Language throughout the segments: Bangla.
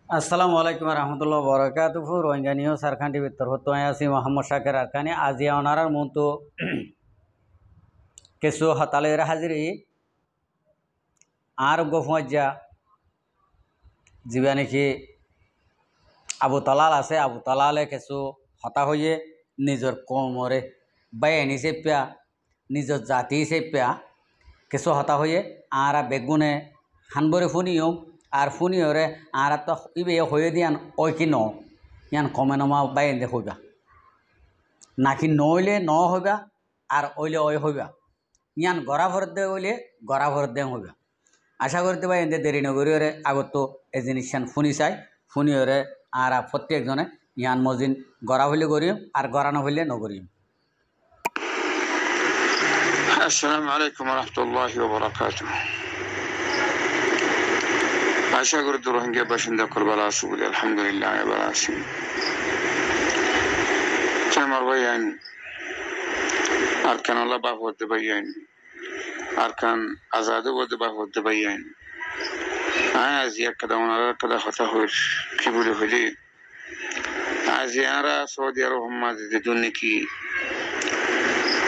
আসসালামু আলাইকুম রহমতুল্লাহ বরকাতুহু রোহিঙ্গা নিউজ আরখান টিভির তরফ আছি মোহাম্মদ শাকের আরখানি আজিয়া ওনারার মতো কিছু হতালের হাজিরি আর গোফমজ্জা যিবা নাকি আবু তালাল আছে আবু তালালে কিছু হতা হয়ে নিজের কমরে বাহিনী চেপিয়া নিজের জাতি চেপিয়া কিছু হতা হয়ে আর বেগুনে হানবরে ফুনিও আর ফুনিওরে আর তো ইবে হয়ে দিয়ান ওই কি ন ইয়ান কমে নমা বাইন্দে হইবা নাকি নইলে ন হইবা আর ওইলে ওই হইবা ইয়ান গড়া ভরত দে ওইলে গড়া ভরত দে হইবা আশা করতে পাই এদের দেরি নগরীরে আগত এই জিনিসান ফুনি চাই ফুনিওরে আর প্রত্যেকজনে ইয়ান মজিন গড়া হইলে গড়িম আর গড়ানো হইলে নগরিম। السلام عليكم ورحمة الله وبركاته. عشاء قرد روحنجا باشندا كربلاء سوريا الحمد لله يا براسي. تمر بيان أركان الله بافود بيان أركان أزاد ود بافود بيان. أزيا كذا ونرى كذا خطأهور كبولي خلي. أزيارة سعودي أروهم ما تدونكي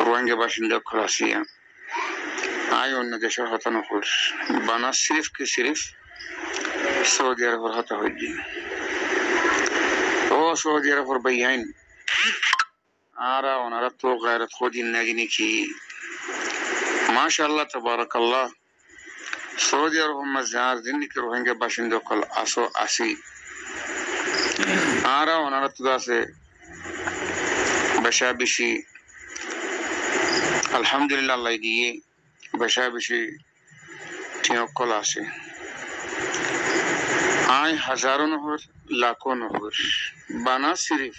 روحنجا باشندا كراسيا. আয়ন দেশের হতানো হল বানা সিরিফ কি সিরিফ সৌদি আরবের হতা হইলি ও সৌদি আরবের বাইয়াইন আরা ওনারা তো গায়রত খোদিন নাজিনি কি মাশাআল্লাহ তাবারাকাল্লাহ সৌদি আরব মাজার জিন্দিকে রোহিঙ্গা বাসিন্দা কল আসো আসি আরা ওনারা তো আছে বেশা বেশি আলহামদুলিল্লাহ আল্লাহ দিয়ে বেশা বেশি ঠিকল আছে আই হাজারো নহর লাখো নহর বানা সিরিফ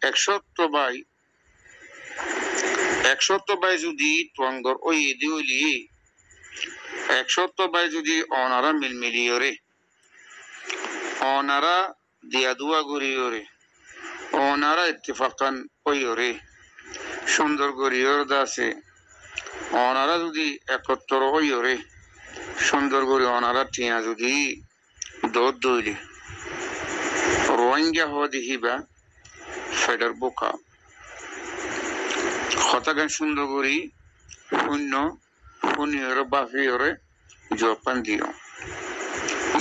100 বাই যদি তোয়াঙ্গর ওই দিওলি 100 বাই যদি অনারা মিলমিলিয়রে অনারা দিয়া দুয়া গরিয়রে অনারা ইত্তেফাকান ওইরে সুন্দর গরিয়র দাসে অনারা যদি একত্র ওইরে সুন্দর করে অনারা টিয়া যদি দৌড় দইলে রোহিঙ্গা হওয়া দেখিবা ফেডার বোকা হতাগান সুন্দর করি শূন্য শূন্যর বাফিয়রে জপান দিও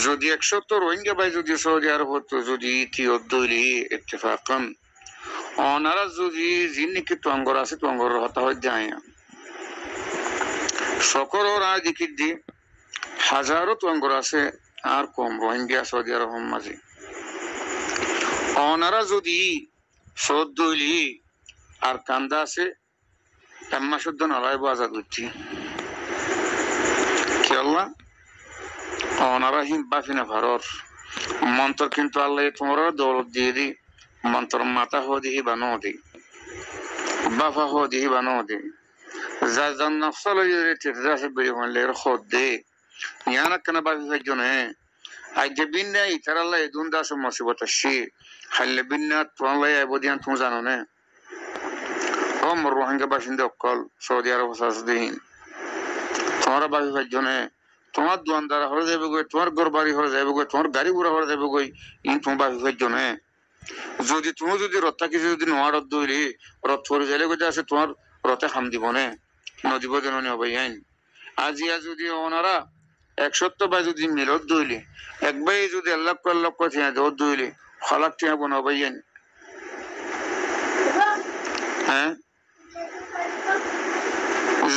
যদি 100 রোহিঙ্গা ভাই যদি সৌদি আরব হতো যদি তিয় দইলি ইত্তেফাকান অনারা যদি জিন্নিকে তোয়াঙ্গর আছে তোয়াঙ্গর হতা হয় যায় সকল রায় দেখি দি হাজারো তোয়াঙ্গর আছে আর কম রোহিঙ্গা সৌদি আরব মাঝে অনারা যদি সৌদি আর কান্দা আছে এম্মা শুদ্ধ নলাইব আজাদ করছি কি আল্লাহ অনারা হিম বাফিনা ভারর মন্ত্র কিন্তু আল্লাহ তোমরা দৌলত দিয়ে দি মন্ত্র মাতা হো দিহি বানো দি বাফা হো দিহি বানো দি যা জন নফসল ইরে তিরজা সে বেরি হলে খোদ দে ইয়ানা কেন বাফি ফজনে আই যে বিন্না ইতারাল্লাহ দুন্দা সে মুসিবত আসি হাল্লে বিন্না তোয়াল্লাহ আইবদিয়ান তুমি জানো না ও মোর রোহিঙ্গা বাসিন্দা অকল সৌদি আরব সাসদিন তোমার বাফি ফজনে তোমার দোয়ানদার হয়ে যাবে গই তোমার ঘর বাড়ি হয়ে যাবে গই তোমার গাড়ি ঘোড়া হয়ে যাবে গই ইন তোমার বাফি ফজনে যদি তুমি যদি রথা কিছু যদি নোয়ারত দইলি রথ ফরি যাইলে গই আছে তোমার রথে খাম দিব না নদীব যেন হবাইন আজিয়া যদি ওনারা 100 বাই যদি মিলত দইলি একবাই যদি আল্লাহ ঠিয়া দৌড় দইলি খলাক ঠিয়া বনবাইন হ্যাঁ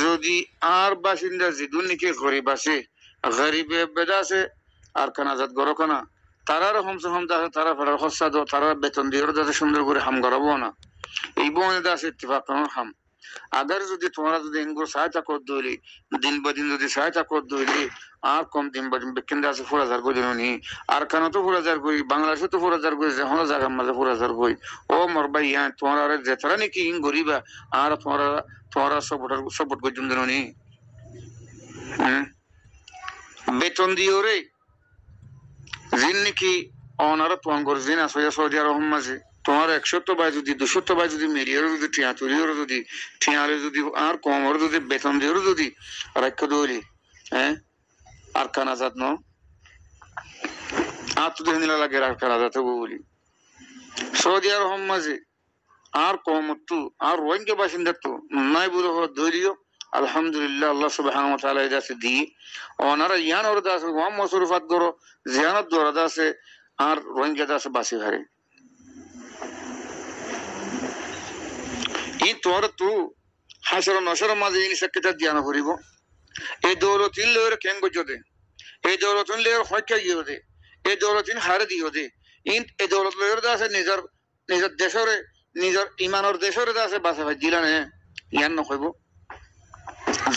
যদি আর বাসিন্দা জিদুন নিকে গরিব আছে গরিবে বেদা আছে আর কানাজাত গরকানা তারা রকমসে হম দাসে তারা ফেরার খরচা দো তারা বেতন দিয়ে যাতে সুন্দর করে হাম গড়াবো না এই বনে দাসে ইত্তেফাক হাম আগার যদি তোমরা যদি ইনগুলো সহায়তা কর দইলি দিন বদিন যদি সহায়তা কর দইলি আর কম দিন বদিন বেকেন্দা আছে 4000 করে দিননি আর কেন তো 4000 কই বাংলাদেশে তো 4000 করে যখন জায়গা মাঝে 4000 কই ও মোর ভাই ইয়া তোমরা যেতারা নাকি ইন গরিবা আর তোমরা সাপোর্ট করে দিননি বেতন দিও রে জিন নাকি অনারা তোয়াঙ্গর জিন আছে সৌদি আরব মাঝে তোমার 100 বাই যদি 200 বাই যদি মেরিয়ারও যদি টিয়াতুরিও যদি টিয়ারে যদি আর কমর যদি বেতন দিও যদি রাখ্য দইলি হ্যাঁ আর কানাজাত ন আর তো হেন্দিলা লাগে রাখা যাতে বলি সৌদি আরব মাঝে আর কমত্তু আর রোহিঙ্গা বাসিন্দা তো নাই বলে ধৈর্য আলহামদুলিল্লাহ আল্লাহ সুবহানাহু ওয়া তাআলা এদাসে দি ওনারা ইয়ান ওর দাস ওয়াম মসরুফাত গরো জিয়ারত দর দাসে আর রোহিঙ্গা দাসে বাসি হারে ই তোর তু হাসর নসর মাঝে ইনি সাকিতা দিয়ানা করিব এই দৌলতিন লের কেন গজদে এই দৌলতিন লের হত্যা গিয়ে দে এই দৌলতিন হারে দিও দে ইন এই দৌলত লের দাসে নিজের নিজের দেশরে নিজের ইমানের দেশরে দাসে বাসা ভাই দিলানে ইয়ান নকইব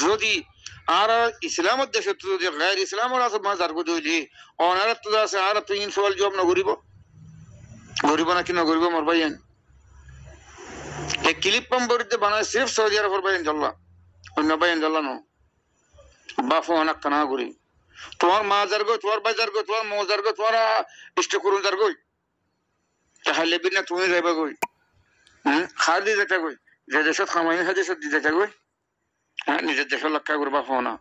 যদি আর ইসলামের দেশে তো যদি গায়ের ইসলামের আছে মাজার গো দইলি অনার তো আছে আর তো ইন সওয়াল জবাব না করিব করিব না কি না করিব মোর ভাইয়ান এই ক্লিপ পম্বরিতে বানায় সির্ফ সৌদি আরবের ভাইয়ান জাল্লা অন্য ভাইয়ান জাল্লা নো বাফো অনেক কানা করি তোমার মা যার গো তোমার ভাই যার গো তোমার মৌ যার গো তোমার ইষ্ট করুন যার গই তাহলে বিনা তুমি যাইবা গই খার দিয়ে যেটা গই যে দেশত খামাই হ্যাঁ দেশত দিয়ে যেটা গই হ্যাঁ নিজের দেশের লক্ষ্য করবা হো না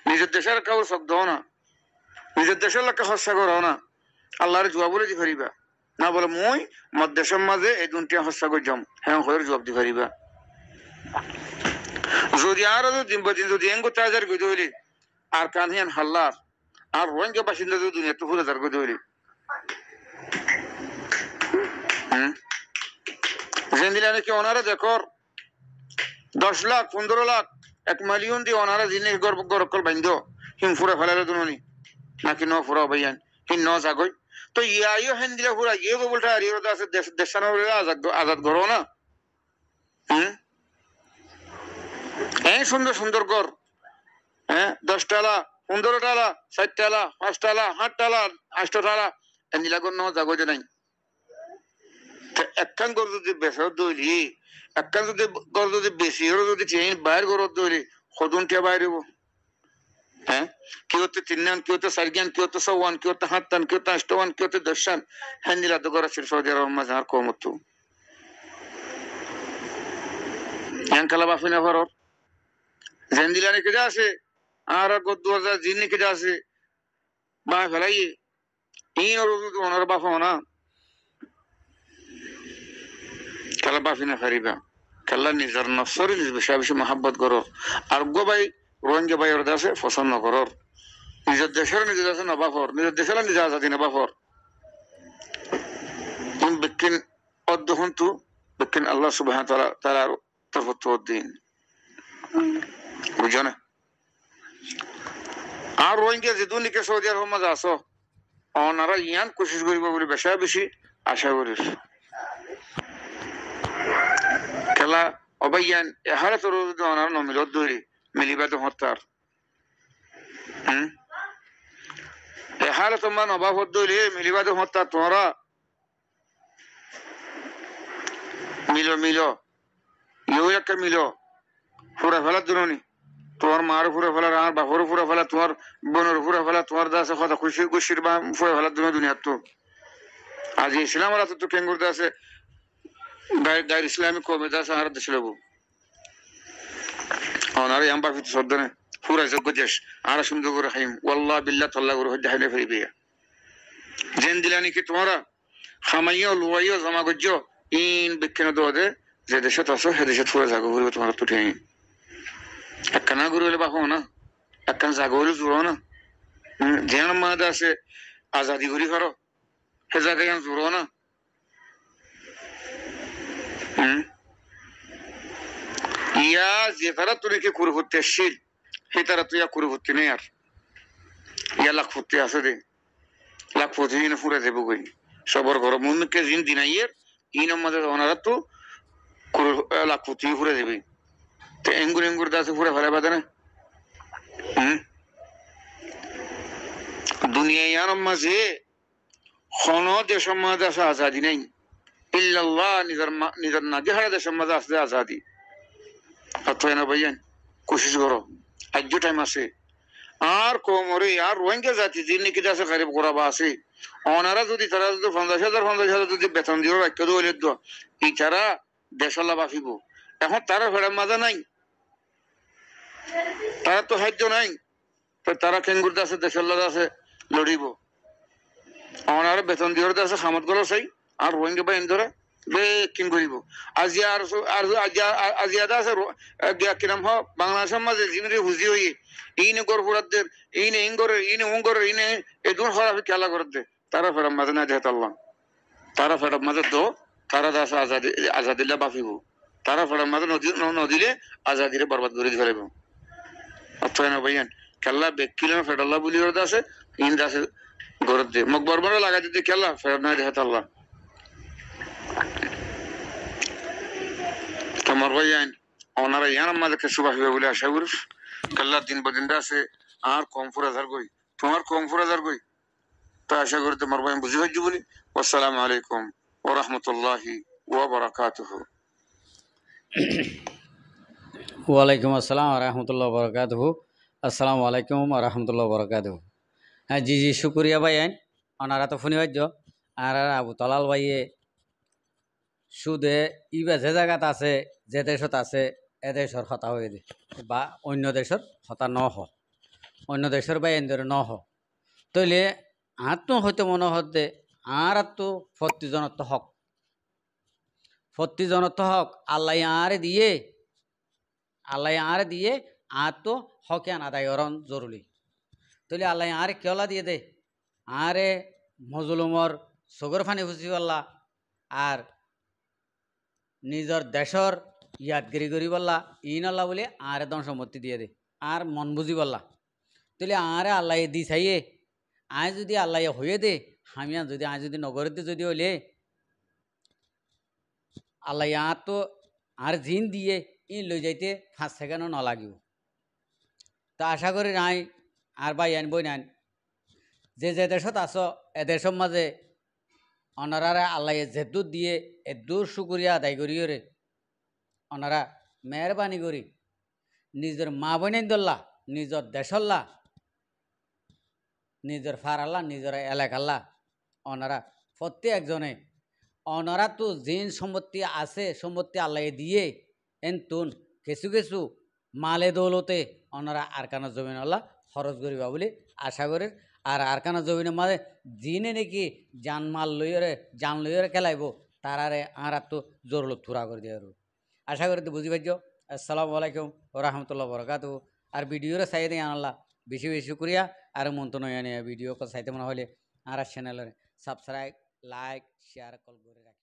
নিজের দেশের কাউর শব্দ হো না নিজের দেশের লক্ষ্য হস্যা করো না আল্লাহর জবাব বলে দি পারিবা না বলে মই মত দেশের মাঝে এই দুটিয়া হস্যা করে যাম হ্যাঁ হয়ে জবাব দি পারিবা যদি আর যদি এঙ্গো তাজার গই দইলি আর কানহিয়ান হাল্লার আর রোহিঙ্গা বাসিন্দা যদি দুনিয়া তো ফুলে তার গই দইলি জেন্দিলানে কি ওনারা দেখর 10 লাখ 15 লাখ 1 মিলিয়ন দিয়ে ওনারা জিনিস গরকল বান্ধ হিম ফুরা ফেলালে দুনি নাকি ন ফুরা ভাইয়ান হিম ন জাগই তো ইয়াইও হেন্দিলা ফুরা ইয়ে গো বলটা আর ইয়ে আছে দেশানো আজাদ করো না হ্যাঁ সুন্দর সুন্দর ঘর হ্যাঁ 10 টালা 15 টালা 60 টালা 5 টালা 8 টালা 8 টালা হেন্দিলা গো ন জাগো যে নাই একখান গর যদি বেসর দইলি একখান যদি গর যদি বেশি হলো যদি চেইন বাইর গরত দইলি সদুন টিয়া বাইর হবো হ্যাঁ কি হতে 3 নান কি হতে 4 জ্ঞান কি হতে 6 কি হতে 7 টান কি হতে 8 কি হতে 10 টান হেন্দিলা তো গর আছে সৌদি আরব মাঝে আর কমতো ইয়াঙ্কালা বাফিনা ভরর জেন্দিলা নিকে যা আছে আর গো 2000 জিন নিকে যা আছে বা ফেলাই ইন ওর ওনার বাফা না কালা বাফিনা ফারিবা কালা নিজের নফসরি বেশি বেশি মহাব্বত করো আর গো ভাই রোহিঙ্গা ভাই ওর দাসে পছন্দ করর নিজের দেশের নিজের দেশে নবাফর নিজের দেশের নিজে আজাদি নবাফর বিকিন অদ্দহন্তু বিকিন আল্লাহ সুবহানাহু ওয়া তাআলা তরফতুদ্দিন বুঝো না আর রোহিঙ্গা যে দুনিকে সৌদি আরব মাঝে আসো ওনারা ইয়ান কোশিশ করিব বলে বেশি বেশি আশা করিস খেলা অবাইয়ান এহারে তোর ওনার নমিলত দৌড়ি মিলিবা তো হত্যার এহারে তোমার নবাব দৌড়ি মিলিবা তো হত্যা তোমরা মিলো মিলো ইউ একটা মিলো ফুরা ফেলার জন্য তোমার মার ফুরে ফেলার আমার বাপর ফুরে ফেলা তোমার বোনের ফুরে ফেলা তোমার দাসে কথা খুশি খুশির বা ফুরে ফেলার জন্য দুনিয়ার তো আজ ইসলাম আর তো কেঙ্গুর দাসে গায়ের ইসলামিক কমে দাসে আর দেশ লেবু ওনারে আম্বা ফিত সর্দনে পুরা যোগ্য দেশ আর সুন্দর করে হাইম ওয়াল্লাহ বিল্লাহ তাল্লাহ করে হইতে হাইলে ফিরিবে জেন দিলানি কি তোমরা খামাইও লুয়াইও জমা করছো ইন বিক্ষণ দোদে যে দেশে আসো সে দেশে পুরা জাগো করবে তোমার তো ঠিক একখানা গুরু হলে বাপো না একখান জাগো হলে জোড়ো না যেন মাদ আছে আজাদি করি করো সে জায়গায় জোড়ো না ইয়া যে তারা তোকে করে করতে এসছিল সে তারা তুই করে করতে নেই আর ইয়া লাখ ফুটতে আছে দে লাখ ফুটে ফুরে দেবো কই সবর ঘর মনকে জিন দিনাইয়ের ইন আমাদের ওনারা তো লাখ ফুটি ফুরে দেবে তো এঙ্গুর এঙ্গুর দাসে ফুরে ফেলে বাদে না দুনিয়ার মাঝে খন দেশের মাঝে আছে আজাদি নেই ইল্লাল্লাহ নিজের না যে হারা দেশের মাঝে আসলে আজাদি অথবা না ভাইয়ান কোশিশ করো আজ টাইম আছে আর কোমরে আর রোহিঙ্গা জাতি যে নাকি আছে গারিব গোরাবা আছে ওনারা যদি তারা যদি 50,000 যদি বেতন দিব বাক্য দইলে তো ইতারা দেশলা বাফিব এখন তারা ফেরার মাজা নাই তারা তো সাহায্য নাই তো তারা কেঙ্গুর আছে দেশলা আছে লড়িব আমার বেতন দিয়ে আছে খামত গলো চাই আর রোহিঙ্গা বাহিনী ধরে বে কিন করিব আজি আর আজিয়াদা আছে কিরাম হ বাংলাদেশের মাঝে জিমিরে হুজি হই ইনে গর ফুরাদের ইনে ইঙ্গরের ইনে উঙ্গরের ইনে এদুন হরাফি খেলা করতে তারা ফেরাম মাঝে না দেহ আল্লাহ তারা ফেরাম মাঝে দো তারা দাস আজাদিল্লা বাফিব তারা ফেরাম মাঝে নদীলে আজাদিরে বরবাদ করে ফেলাইব অর্থাৎ না ভাইয়ান খেলা বেকিলে ফেডাল্লাহ বলি আছে ইন দাসে গরত দে মক বরবরে লাগাই দিতে খেলা ফেরাম না দেহ আল্লাহ তোমার ভাইয়ান ওনারা ইয়ান আমাদেরকে সুবাহ বলে আশা করিস কাল্লা দিন বদিনটা আছে আর কম ফুরাজার গই তোমার কম ফুরাজার গই তো আশা করি তোমার ভাই বুঝে হইছি বলি আসসালামু আলাইকুম ওয়া রাহমাতুল্লাহি ওয়া বারাকাতুহু ওয়ালাইকুম আসসালাম রহমতুল্লাহ বরকাতহু। আসসালামু আলাইকুম রহমতুল্লাহ বরকাতহু। হ্যাঁ জি জি শুক্রিয়া ভাই আইন ওনারা তো ফোনি বাজ্য আর আবু তলাল ভাইয়ে সুদে ইবা যে জায়গাত আছে যে দেশত আছে এ দেশের হতা হয়ে দে বা অন্য দেশের হতা ন হ অন্য দেশের বা এন্দরে ন হ তইলে আর তো হয়তো মনে হতে আর তো ফত্তিজনত হক ফত্তিজনত হক আল্লাহ আরে দিয়ে আর তো হকে আন আদায় করন জরুরি তইলে আল্লাহ আরে কেলা দিয়ে দে আরে মজলুমর সগর ফানি ফুসিওয়াল্লা আর নিজর দেশর ইয়াদগিরি করি বললা ইন আল্লাহ বলে আরে দন সম্মতি দিয়ে দে আর মন বুঝি বললা তাহলে আরে আল্লাহ দি চাইয়ে আয় যদি আল্লাহ হয়ে দে হামিয়া যদি আয় যদি নগরতে যদি হলে আল্লাহ আর তো আর জিন দিয়ে ই লই যাইতে 5 সেকেন্ডও ন লাগিব তা আশা করি নাই আর ভাই আন বই নান যে যে দেশত আস এ দেশের মাঝে অনারারে আল্লাহ যেদুর দিয়ে এদুর শুকুরিয়া আদায় করিও রে ওনারা মেহরবানি করি নিজের মা বোনের দল্লা নিজের দেশল্লা নিজের ফারাল্লা নিজের এলাকাল্লা ওনারা প্রত্যেকজনে ওনারা তো জিন সম্পত্তি আছে সম্পত্তি আল্লাহ দিয়ে এনতুন কিছু কিছু মালে দৌলতে ওনারা আরকানা জমিন আল্লাহ খরচ করিবা বলে আশা করে আর আরকানা জমিনের মাঝে জিনে নাকি জানমাল জান লইরে খেলাইব তারারে আর তো জোরলো থুরা করে দিয়ে আশা করি তো বুঝি পাইছ আসসালামু আলাইকুম রহমতুল্লাহ বরকাত আর ভিডিওরে চাই দিয়ে আনলা বেশি বেশি শুক্রিয়া আর মন্ত নয় ভিডিও চাইতে মনে হলে আর চ্যানেলের সাবস্ক্রাইব লাইক শেয়ার কল করে রাখি।